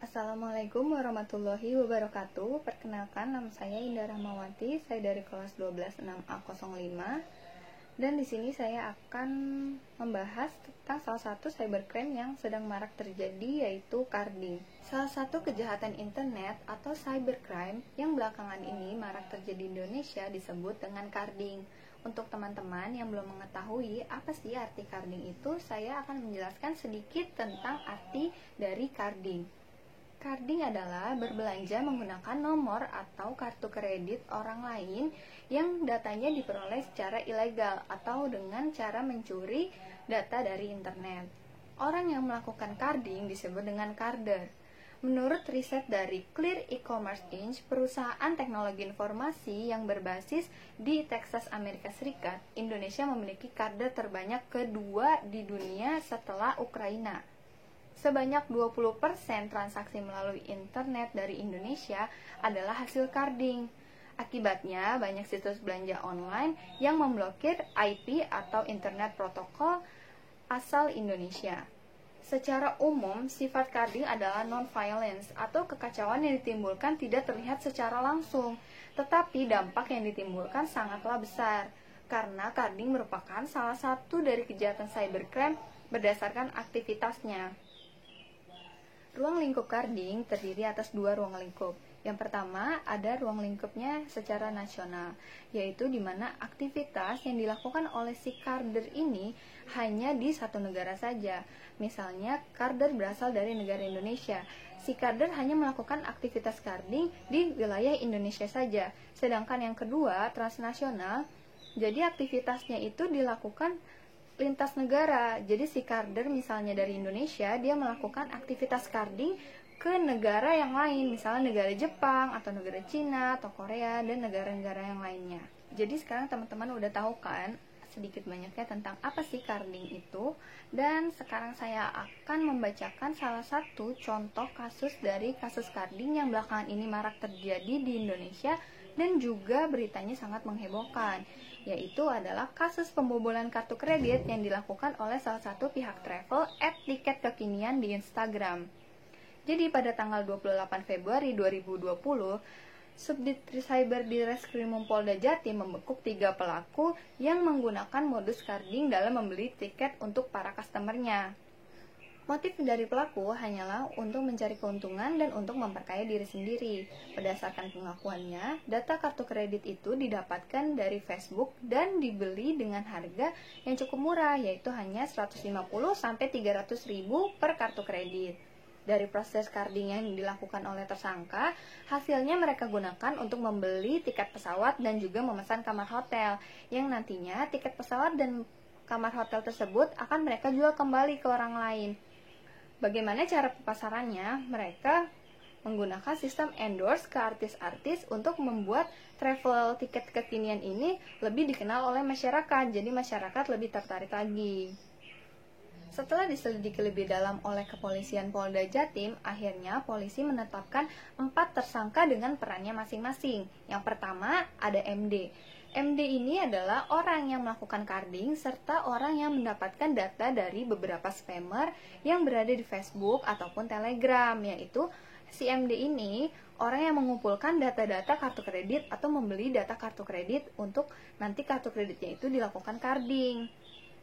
Assalamualaikum warahmatullahi wabarakatuh. Perkenalkan, nama saya Indah Rahmawati. Saya dari kelas 126A05. Dan di sini saya akan membahas tentang salah satu cybercrime yang sedang marak terjadi, yaitu carding. Salah satu kejahatan internet atau cybercrime yang belakangan ini marak terjadi di Indonesia disebut dengan carding. Untuk teman-teman yang belum mengetahui apa sih arti carding itu, saya akan menjelaskan sedikit tentang arti dari carding. Carding adalah berbelanja menggunakan nomor atau kartu kredit orang lain yang datanya diperoleh secara ilegal atau dengan cara mencuri data dari internet. Orang yang melakukan carding disebut dengan carder. Menurut riset dari Clear E-Commerce Inc., perusahaan teknologi informasi yang berbasis di Texas, Amerika Serikat, Indonesia memiliki carder terbanyak kedua di dunia setelah Ukraina. Sebanyak 20% transaksi melalui internet dari Indonesia adalah hasil carding. Akibatnya, banyak situs belanja online yang memblokir IP atau internet protokol asal Indonesia. Secara umum, sifat carding adalah non-violence atau kekacauan yang ditimbulkan tidak terlihat secara langsung, tetapi dampak yang ditimbulkan sangatlah besar, karena carding merupakan salah satu dari kejahatan cybercrime berdasarkan aktivitasnya. Ruang lingkup carding terdiri atas dua ruang lingkup. Yang pertama, ada ruang lingkupnya secara nasional, yaitu di mana aktivitas yang dilakukan oleh si carder ini hanya di satu negara saja. Misalnya, carder berasal dari negara Indonesia. Si carder hanya melakukan aktivitas carding di wilayah Indonesia saja. Sedangkan yang kedua, transnasional, jadi aktivitasnya itu dilakukan lintas negara. Jadi si carder misalnya dari Indonesia, dia melakukan aktivitas carding ke negara yang lain, misalnya negara Jepang atau negara Cina atau Korea dan negara-negara yang lainnya. Jadi sekarang teman-teman udah tahu kan sedikit banyaknya tentang apa sih carding itu, dan sekarang saya akan membacakan salah satu contoh kasus dari kasus carding yang belakangan ini marak terjadi di Indonesia dan juga beritanya sangat menghebohkan, yaitu adalah kasus pembobolan kartu kredit yang dilakukan oleh salah satu pihak travel @tiket kekinian di Instagram. Jadi pada tanggal 28 Februari 2020, Subdit Cyber di Reskrimum Polda Jatim membekuk 3 pelaku yang menggunakan modus carding dalam membeli tiket untuk para customernya. Motif dari pelaku hanyalah untuk mencari keuntungan dan untuk memperkaya diri sendiri. Berdasarkan pengakuannya, data kartu kredit itu didapatkan dari Facebook dan dibeli dengan harga yang cukup murah, yaitu hanya 150-300 ribu per kartu kredit. Dari proses carding yang dilakukan oleh tersangka, hasilnya mereka gunakan untuk membeli tiket pesawat dan juga memesan kamar hotel, yang nantinya tiket pesawat dan kamar hotel tersebut akan mereka jual kembali ke orang lain. Bagaimana cara pemasarannya? Mereka menggunakan sistem endorse ke artis-artis untuk membuat travel tiket kekinian ini lebih dikenal oleh masyarakat, jadi masyarakat lebih tertarik lagi. Setelah diselidiki lebih dalam oleh kepolisian Polda Jatim, akhirnya polisi menetapkan 4 tersangka dengan perannya masing-masing. Yang pertama ada MD. MD ini adalah orang yang melakukan carding serta orang yang mendapatkan data dari beberapa spammer yang berada di Facebook ataupun Telegram, yaitu si MD ini orang yang mengumpulkan data-data kartu kredit atau membeli data kartu kredit untuk nanti kartu kreditnya itu dilakukan carding.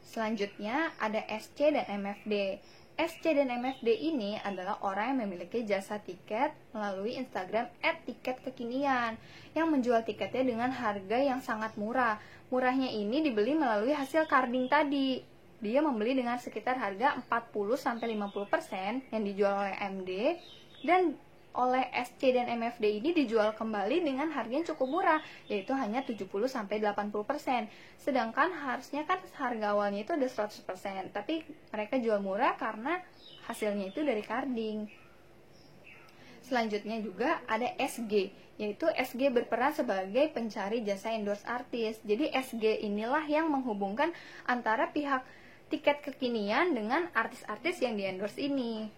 Selanjutnya ada SC dan MFD. SC dan MFD ini adalah orang yang memiliki jasa tiket melalui Instagram @tiket_kekinian yang menjual tiketnya dengan harga yang sangat murah. Murahnya ini dibeli melalui hasil carding tadi. Dia membeli dengan sekitar harga 40-50% yang dijual oleh MD, dan oleh SC dan MFD ini dijual kembali dengan harga yang cukup murah, yaitu hanya 70-80%. Sedangkan harusnya kan harga awalnya itu ada 100%, tapi mereka jual murah karena hasilnya itu dari carding. Selanjutnya juga ada SG, yaitu SG berperan sebagai pencari jasa endorse artis. Jadi SG inilah yang menghubungkan antara pihak tiket kekinian dengan artis-artis yang di endorse ini.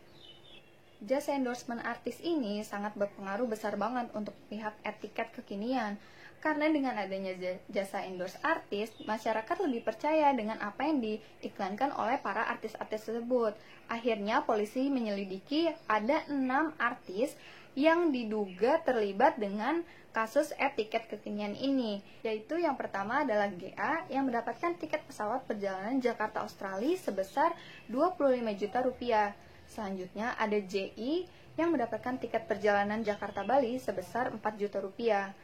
Jasa endorsement artis ini sangat berpengaruh besar banget untuk pihak etiket kekinian. Karena dengan adanya jasa endorse artis, masyarakat lebih percaya dengan apa yang diiklankan oleh para artis-artis tersebut. Akhirnya polisi menyelidiki ada 6 artis yang diduga terlibat dengan kasus etiket kekinian ini, yaitu yang pertama adalah GA yang mendapatkan tiket pesawat perjalanan Jakarta Australia sebesar 25 juta rupiah. Selanjutnya ada JI yang mendapatkan tiket perjalanan Jakarta Bali sebesar 4 juta rupiah.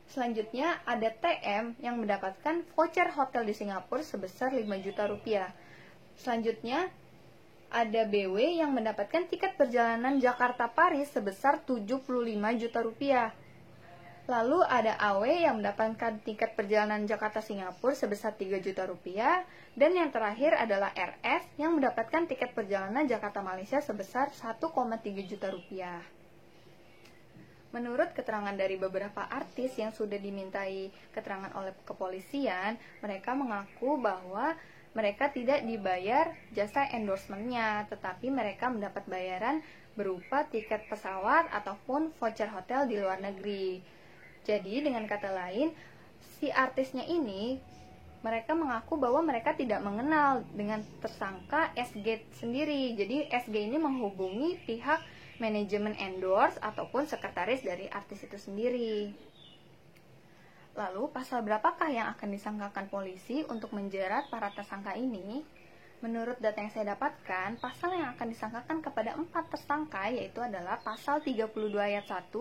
Selanjutnya ada TM yang mendapatkan voucher hotel di Singapura sebesar 5 juta rupiah. Selanjutnya ada BW yang mendapatkan tiket perjalanan Jakarta Paris sebesar 75 juta rupiah. Lalu ada AW yang mendapatkan tiket perjalanan Jakarta Singapura sebesar 3 juta rupiah. Dan yang terakhir adalah RS yang mendapatkan tiket perjalanan Jakarta Malaysia sebesar 1,3 juta rupiah. Menurut keterangan dari beberapa artis yang sudah dimintai keterangan oleh kepolisian, mereka mengaku bahwa mereka tidak dibayar jasa endorsementnya, tetapi mereka mendapat bayaran berupa tiket pesawat ataupun voucher hotel di luar negeri. Jadi dengan kata lain, si artisnya ini, mereka mengaku bahwa mereka tidak mengenal dengan tersangka SG sendiri. Jadi SG ini menghubungi pihak manajemen endorse ataupun sekretaris dari artis itu sendiri. Lalu pasal berapakah yang akan disangkakan polisi untuk menjerat para tersangka ini? Menurut data yang saya dapatkan, pasal yang akan disangkakan kepada 4 tersangka yaitu adalah pasal 32 ayat 1,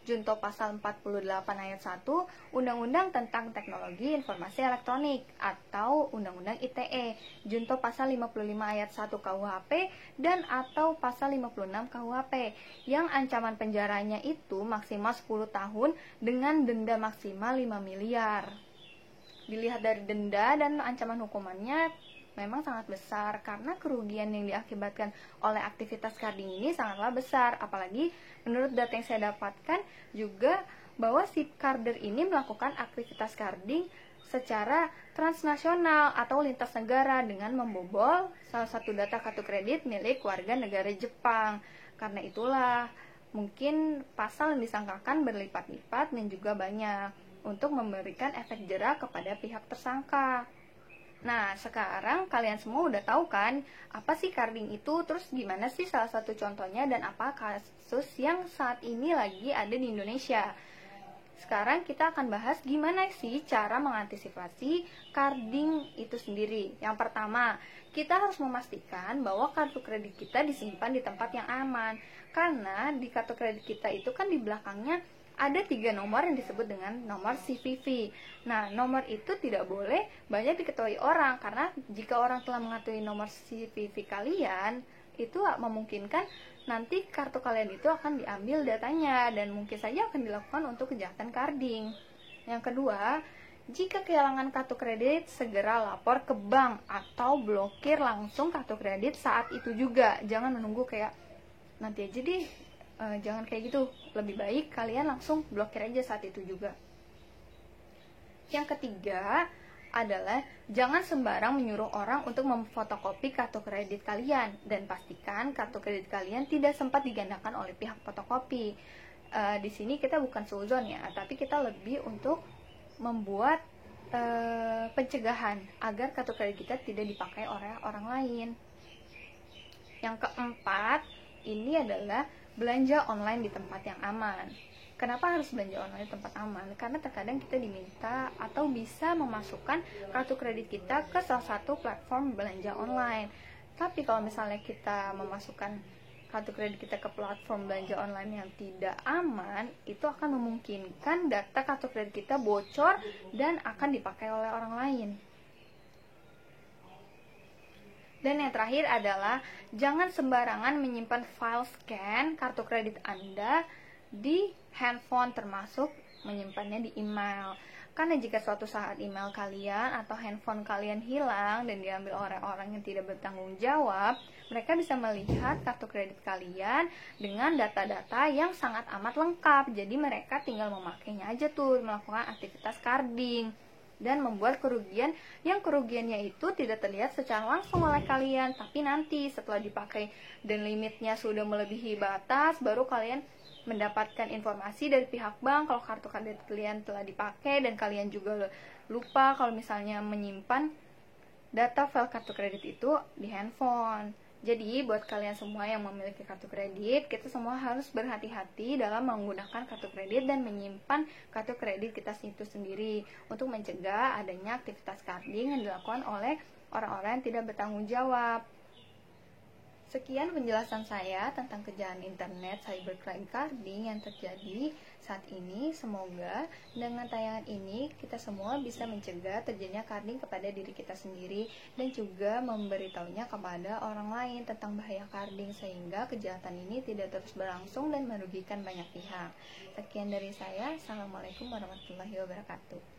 junto pasal 48 ayat 1, Undang-Undang tentang Teknologi Informasi Elektronik atau Undang-Undang ITE, junto pasal 55 ayat 1 KUHP dan atau pasal 56 KUHP yang ancaman penjaranya itu maksimal 10 tahun dengan denda maksimal 5 miliar. Dilihat dari denda dan ancaman hukumannya memang sangat besar karena kerugian yang diakibatkan oleh aktivitas carding ini sangatlah besar. Apalagi menurut data yang saya dapatkan juga bahwa si carder ini melakukan aktivitas carding secara transnasional atau lintas negara dengan membobol salah satu data kartu kredit milik warga negara Jepang. Karena itulah mungkin pasal yang disangkakan berlipat-lipat dan juga banyak untuk memberikan efek jera kepada pihak tersangka. Nah, sekarang kalian semua udah tahu kan apa sih carding itu, terus gimana sih salah satu contohnya dan apa kasus yang saat ini lagi ada di Indonesia. Sekarang kita akan bahas gimana sih cara mengantisipasi carding itu sendiri. Yang pertama, kita harus memastikan bahwa kartu kredit kita disimpan di tempat yang aman. Karena di kartu kredit kita itu kan di belakangnya ada 3 nomor yang disebut dengan nomor CVV. Nah, nomor itu tidak boleh banyak diketahui orang, karena jika orang telah mengetahui nomor CVV kalian, itu memungkinkan nanti kartu kalian itu akan diambil datanya dan mungkin saja akan dilakukan untuk kejahatan carding. Yang kedua, jika kehilangan kartu kredit, segera lapor ke bank atau blokir langsung kartu kredit saat itu juga. Jangan menunggu kayak nanti aja deh. Jangan kayak gitu, lebih baik kalian langsung blokir aja saat itu juga. Yang ketiga adalah jangan sembarang menyuruh orang untuk memfotokopi kartu kredit kalian dan pastikan kartu kredit kalian tidak sempat digandakan oleh pihak fotokopi. Di sini kita bukan seuzon ya, tapi kita lebih untuk membuat pencegahan agar kartu kredit kita tidak dipakai oleh orang lain. Yang keempat, ini adalah belanja online di tempat yang aman. Kenapa harus belanja online di tempat aman? Karena terkadang kita diminta atau bisa memasukkan kartu kredit kita ke salah satu platform belanja online. Tapi kalau misalnya kita memasukkan kartu kredit kita ke platform belanja online yang tidak aman, itu akan memungkinkan data kartu kredit kita bocor dan akan dipakai oleh orang lain. Dan yang terakhir adalah jangan sembarangan menyimpan file scan kartu kredit Anda di handphone, termasuk menyimpannya di email. Karena jika suatu saat email kalian atau handphone kalian hilang dan diambil orang-orang yang tidak bertanggung jawab, mereka bisa melihat kartu kredit kalian dengan data-data yang sangat amat lengkap. Jadi mereka tinggal memakainya aja tuh, melakukan aktivitas carding. dan membuat kerugian yang kerugiannya itu tidak terlihat secara langsung oleh kalian, tapi nanti setelah dipakai dan limitnya sudah melebihi batas, baru kalian mendapatkan informasi dari pihak bank kalau kartu kredit kalian telah dipakai, dan kalian juga lupa kalau misalnya menyimpan data file kartu kredit itu di handphone. Jadi buat kalian semua yang memiliki kartu kredit, kita semua harus berhati-hati dalam menggunakan kartu kredit dan menyimpan kartu kredit kita itu sendiri untuk mencegah adanya aktivitas carding yang dilakukan oleh orang-orang yang tidak bertanggung jawab. Sekian penjelasan saya tentang kejahatan internet cybercrime carding yang terjadi saat ini. Semoga dengan tayangan ini kita semua bisa mencegah terjadinya carding kepada diri kita sendiri dan juga memberitahunya kepada orang lain tentang bahaya carding sehingga kejahatan ini tidak terus berlangsung dan merugikan banyak pihak. Sekian dari saya. Assalamualaikum warahmatullahi wabarakatuh.